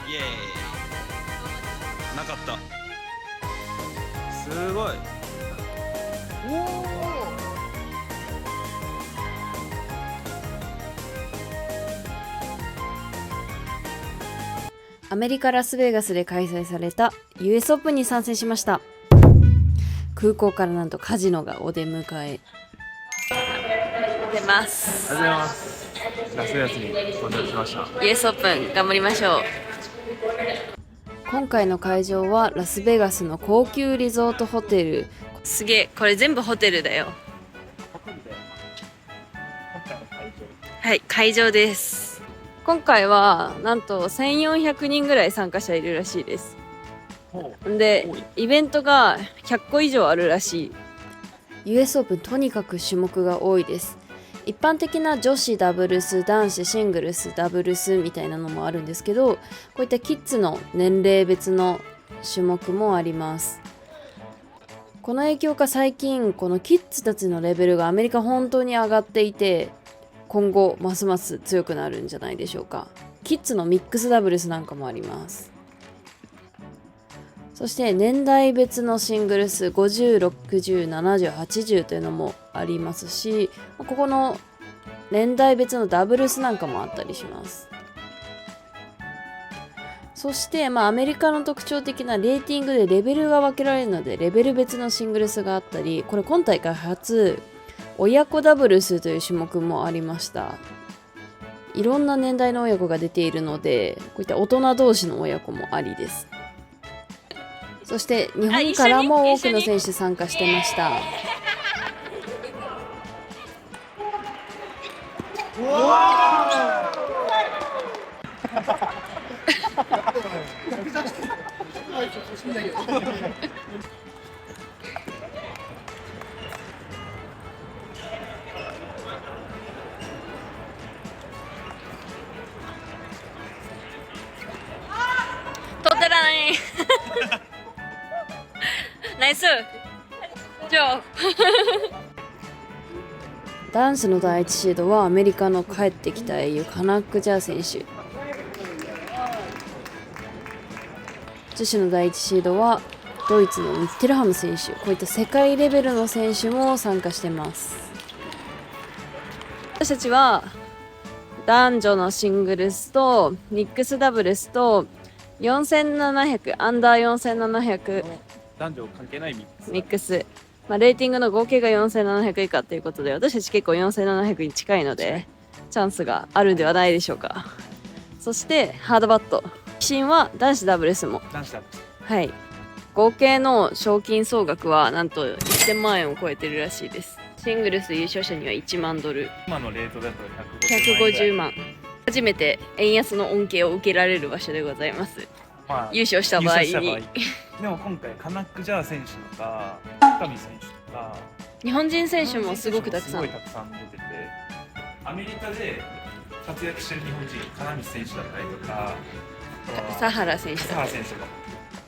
イエーイ。なかった。すごい。アメリカ・ラスベガスで開催された US オープンに参戦しました。空港からなんとカジノがお出迎え。出ます。おはようございます。ラスベガスに到着しました。 US オープン頑張りましょう。今回の会場はラスベガスの高級リゾートホテル。すげえ、これ全部ホテルだよ。はい、会場です。今回はなんと1400人ぐらい参加者いるらしいです。で、イベントが100個以上あるらしい。 US オープンとにかく種目が多いです。一般的な女子ダブルス、男子シングルス、ダブルスみたいなのもあるんですけど、こういったキッズの年齢別の種目もあります。この影響か最近このキッズたちのレベルがアメリカ本当に上がっていて、今後ますます強くなるんじゃないでしょうか。キッズのミックスダブルスなんかもあります。そして年代別のシングルス50、60、70、80というのもありますし、ここの年代別のダブルスなんかもあったりします。そして、アメリカの特徴的なレーティングでレベルが分けられるので、レベル別のシングルスがあったり、これ今大会初親子ダブルスという種目もありました。いろんな年代の親子が出ているので、こういった大人同士の親子もありです。そして日本からも多くの選手参加してました。取ってないナイスジョー男子の第一シードはアメリカの帰ってきた英雄カナック・ジャー選手。女子の第一シードはドイツのミッテルハム選手。こういった世界レベルの選手も参加してます。私たちは男女のシングルスとミックスダブルスと4700アンダー4700男女関係ないミックス、レーティングの合計が4700以下ということで、私たち結構4700に近いのでチャンスがあるんではないでしょうか。そしてハードバット新は男子ダブルスも、はい、合計の賞金総額はなんと1000万円を超えてるらしいです。シングルス優勝者には1万ドル、今のレートだと150万。初めて円安の恩恵を受けられる場所でございます。優勝した場合にでも今回カナック・ジャー選手とか高見選手とか日本人選手もすごくたくさん出てて、アメリカで活躍してる日本人、金見選手だったりとか佐原選手とか、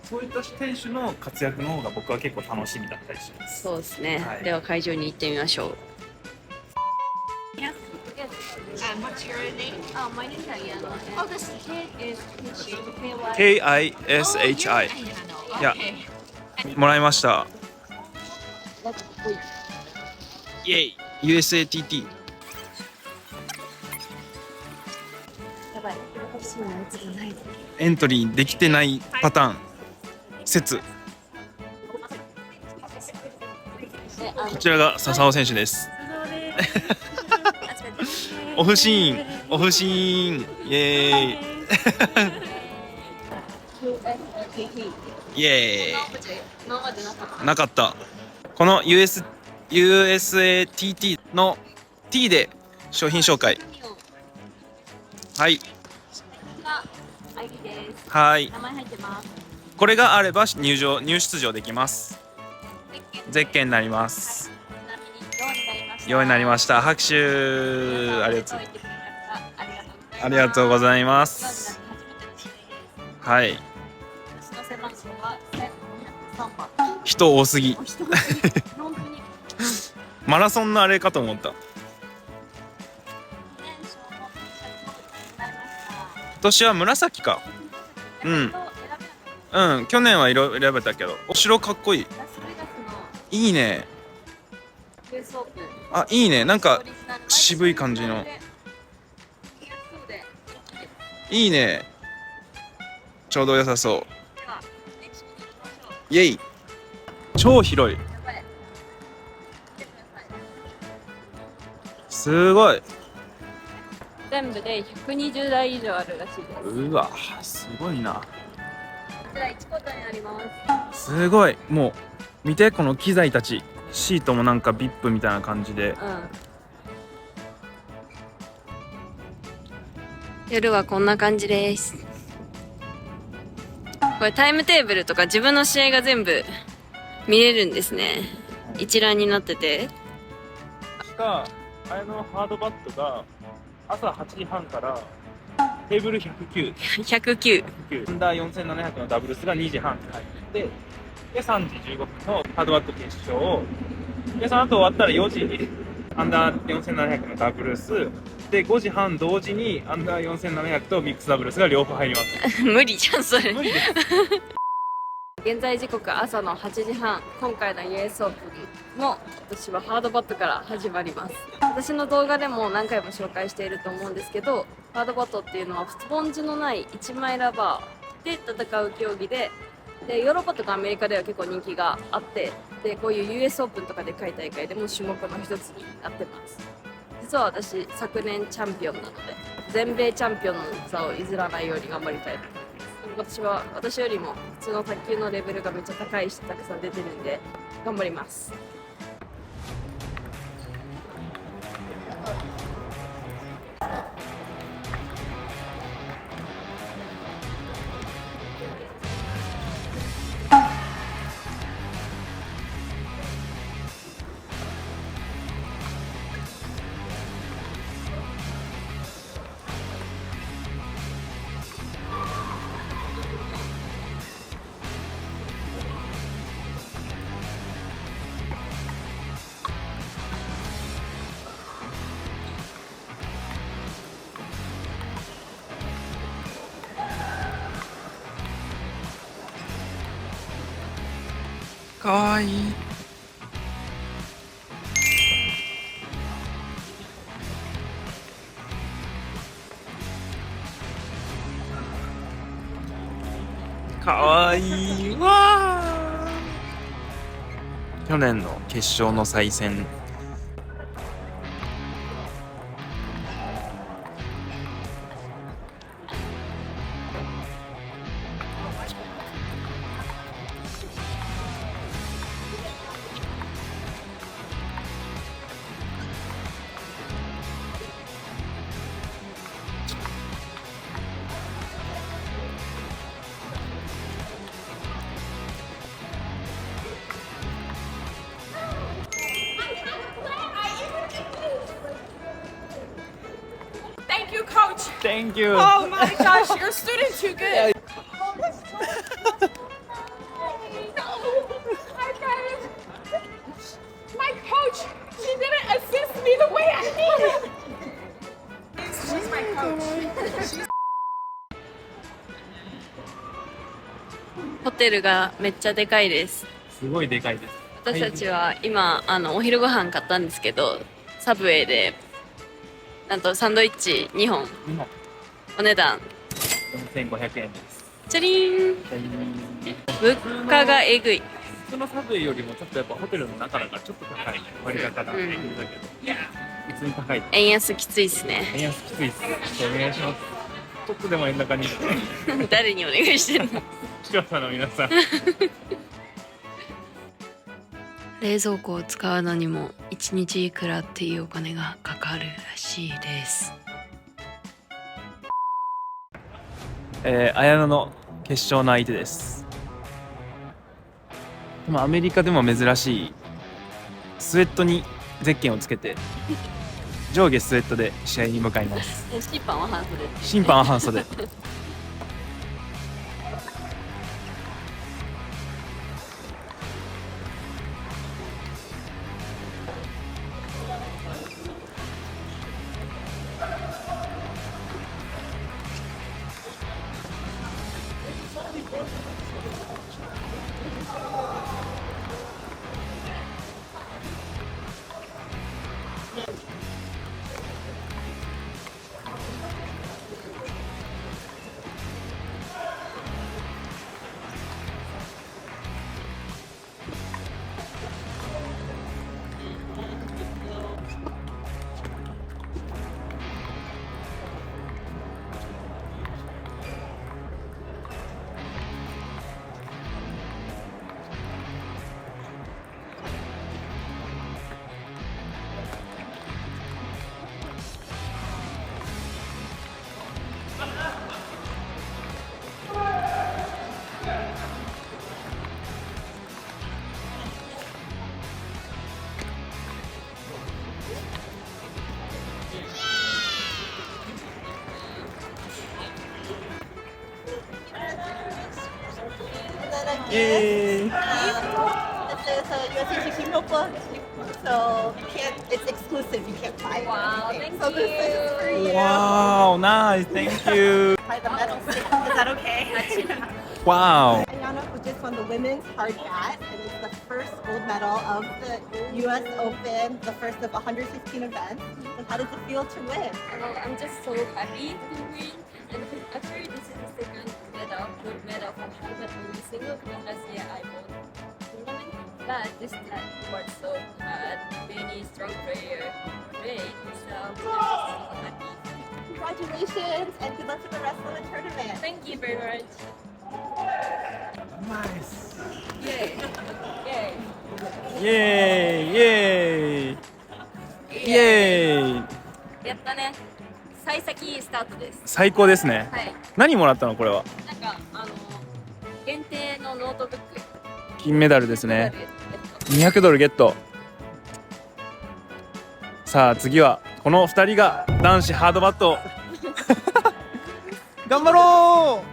そういった選手の活躍の方が僕は結構楽しみだったりします。そうですね、はい、では会場に行ってみましょう。What's your name? My name is Ayano. Oh, this kid is KISHI。 いや、もらいました。イエイ USATT。 やばい、私のやつがない。エントリーできてないパターン説。こちらが笹尾選手です。オフシーン、オフシーン、イエーイイエーイ。なかった。この USATT の T で商品紹介。はい。はい。これがあれば入出場できます。ゼッケンになります。ようになりました。拍手。ありがとうございます。はい。人多すぎ。マラソンのあれかと思った。年は紫か。うん、去年は色選べたけど、お城かっこいい。いいね。あ、いいね。なんか渋い感じの。いいね。ちょうど良さそう。イエイ。超広い。すごい。全部で120台以上あるらしいです。うわ、すごいな。こちら1コートになります。すごい。もう見てこの機材たち。シートもなんか VIP みたいな感じで。夜はこんな感じです。これタイムテーブルとか自分の試合が全部見れるんですね。一覧になってて。あれのハードバットが朝8時半からテーブル109。109。アンダー4700のダブルスが2時半って入ってて、で3時15分のハードバット決勝で、その後終わったら4時にアンダー4700のダブルスで、5時半同時にアンダー4700とミックスダブルスが両方入ります。無理じゃんそれ。無理です。現在時刻朝の8時半。今回の US オープンも私はハードバットから始まります。私の動画でも何回も紹介していると思うんですけど、ハードバットっていうのはスポンジのない1枚ラバーで戦う競技で、ヨーロッパとかアメリカでは結構人気があって、でこういう US オープンとかでかい大会でも種目の一つになってます。実は私昨年チャンピオンなので、全米チャンピオンの座を譲らないように頑張りたいと思います。私よりも普通の卓球のレベルがめっちゃ高い人たくさん出てるんで頑張ります。かわいい。かわいいわ。去年の決勝の再戦。Thank you, coach. Thank you. Oh my gosh, your student's too good. My coach, she didn't assist me the way I needed. She's my coach. ホテルがめっちゃでかいです。すごいでかいです。私たちは今お昼ご飯買ったんですけど、サブウェイでなんとサンドイッチ2本、お値段4500円です。チャリーン。物価がえぐい。普通のサブウェイよりもちょっとやっぱホテルの中だからちょっと高い。割高だ。だけど普通に高い。円安きついですね。円安きついです。お願いします。ちょっとでも円高に。誰にお願いしてんの？視聴者の皆さん。冷蔵庫を使うのにも1日いくらっていうお金がかかるらしいです。綾乃の決勝の相手です。でもアメリカでも珍しいスウェットにゼッケンをつけて上下スウェットで試合に向かいます。審判は半袖。審判は半袖。イエーイ。 This is a USC Kingdom book, so you can't. It's exclusive. You can't buy it. Wow, anything. thank So this is for you. Wow, nice. Thank you. Buy the medal stick. Is that okay? Wow. Ayana just won the women's hard bat, and it's the first gold medal of the U.S. Open, the first of 115 events. And how does it feel to win? Well, I'm just so happy to win. And actually, this is the second medal, gold medal from Harvard only single. Because last year I won tournament, but this time was so hard. Many strong player played, so I'm just so happy. Congratulations, and good luck for the rest of the tournament. Thank you very much. Nice. Yay! Yay! イエーイイエーイイエーイ。やったね。幸先スタートです。最高ですね。はい。何もらったのこれは？なんか限定のノートブック。金メダルですね。200ドルゲット。さあ次はこの2人が男子ハードバットを頑張ろう。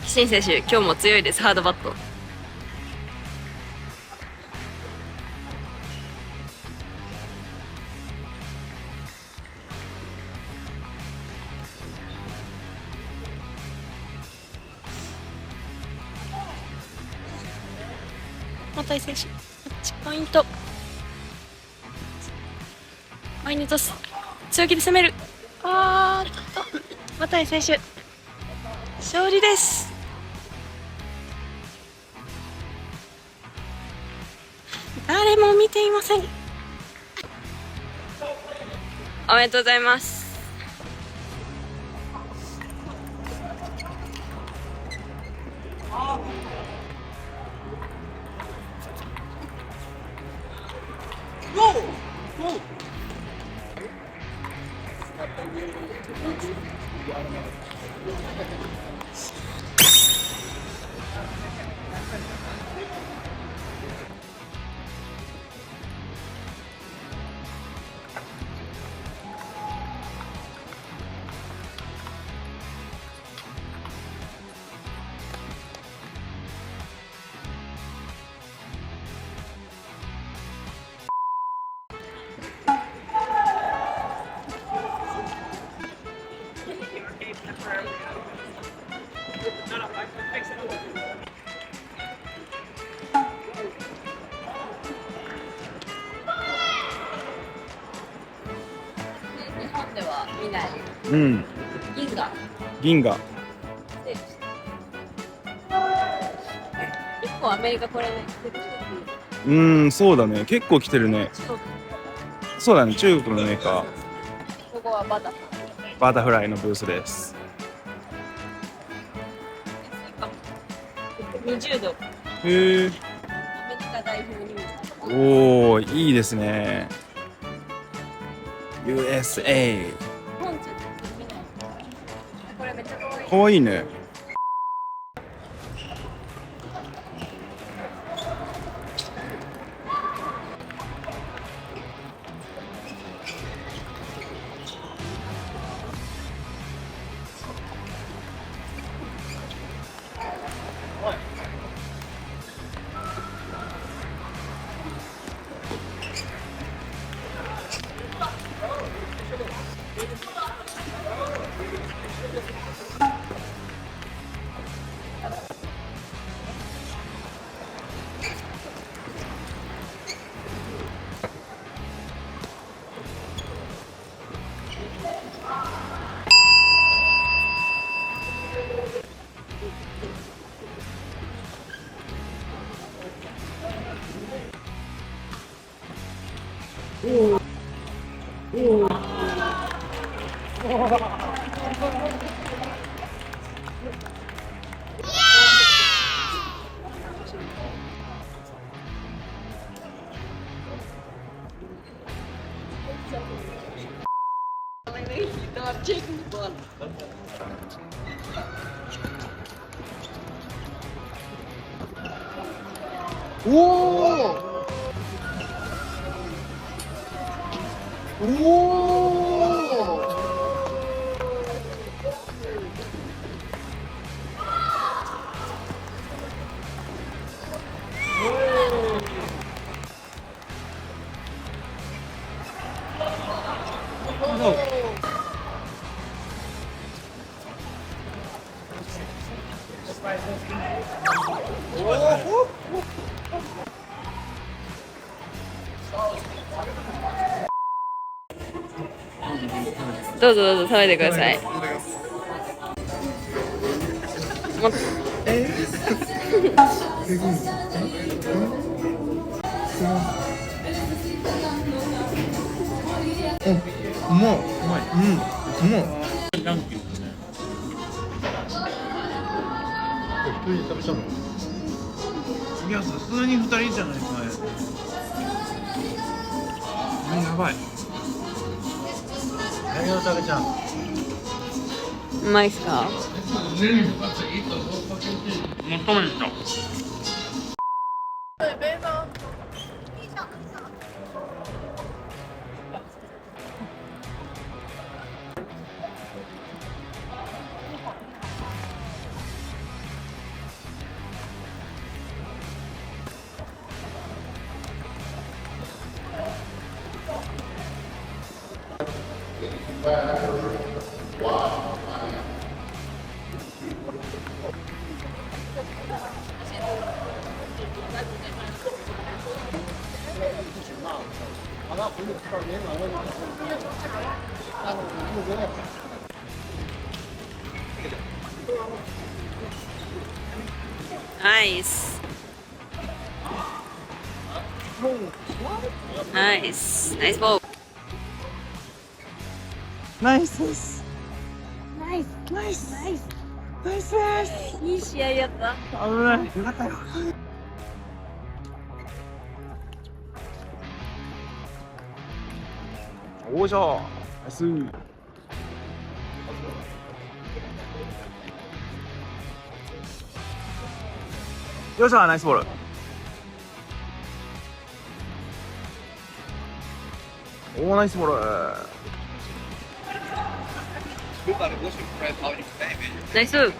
岸選手、今日も強いです、ハードバット。又井選手、マッチポイント。前に落とす。強気で攻める。又井選手、勝利です。誰も見ていません。おめでとうございます。日本では見ないうん。銀河銀河。で結構アメリカこれねそうだね。結構来てるね。そうだね。中国のメーカー。ここはバタバタフライのブースです。 20ドル。へえ。アメリカ代表にもおお、いいですね。USA。本中見ない。これめっちゃ可愛い。かわいいね。おお。どうぞどうぞ食べてください。もうまい。うまい。ランキングね。一人で食べたの？いや、さすがに二人じゃないですかね。やばい。何を食べちゃう？うまいっすか？もう食べた。ナイス。ナイス。ナイスボール。ナイスです。ナイス。ナイス。ナイス。ナイスです。いい試合やった。危ない。よかったよ。おーじゃあ。ナイス。よっしゃ、ナイスボール。おー、ナイスボール。ナイス。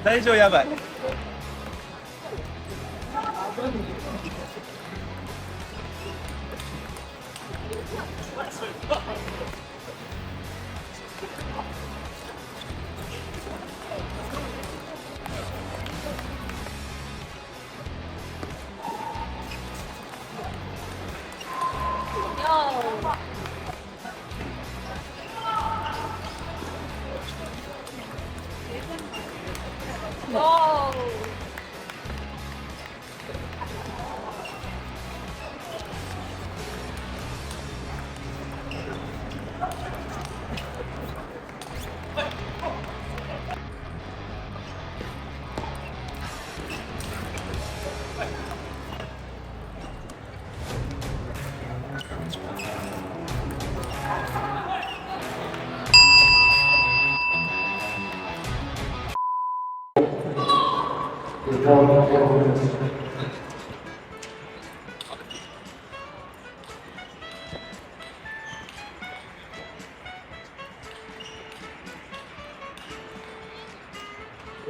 大丈夫、やばい。い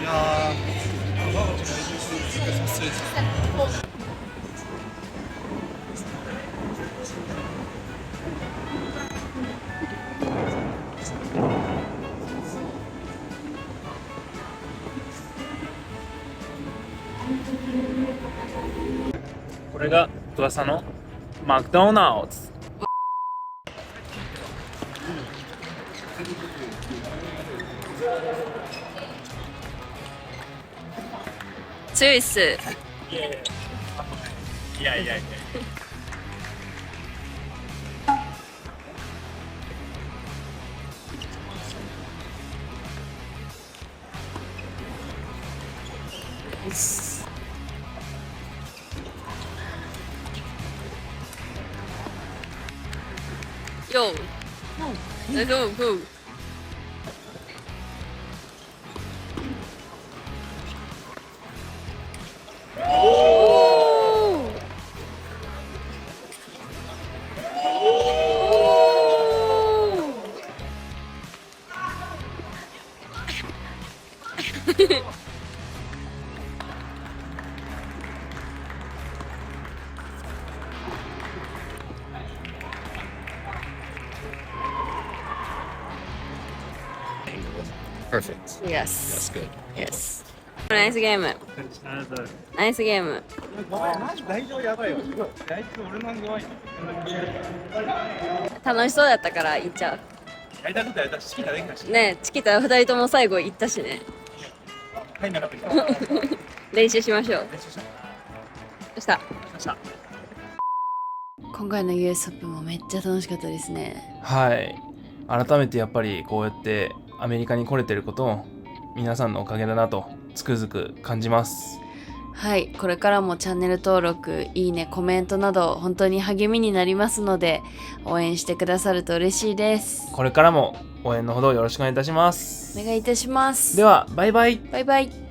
やー、川口の移住する撮影です。これが噂のマクドナルド。強いっす。いやいやいや。よー。Let's go, go. Perfect. Yes. That's good. Yes. ナイスゲーム。ナイスゲーム。大丈夫やばいよ。大丈夫俺の弱い。楽しそうだったから行っちゃやりたいことやったし、チキータできたし。う。ねえ、チキタ2人とも最後行ったしね。入んなかったけど。練習しましょう。練習した。そした。した。今回の US オープンもめっちゃ楽しかったですね。はい。改めてやっぱりこうやってアメリカに来れてることも皆さんのおかげだなとつくづく感じます。はい、これからもチャンネル登録、いいね、コメントなど本当に励みになりますので応援してくださると嬉しいです。これからも応援のほどよろしくお願いいたします。お願いいたします。では、バイバイ。バイバイ。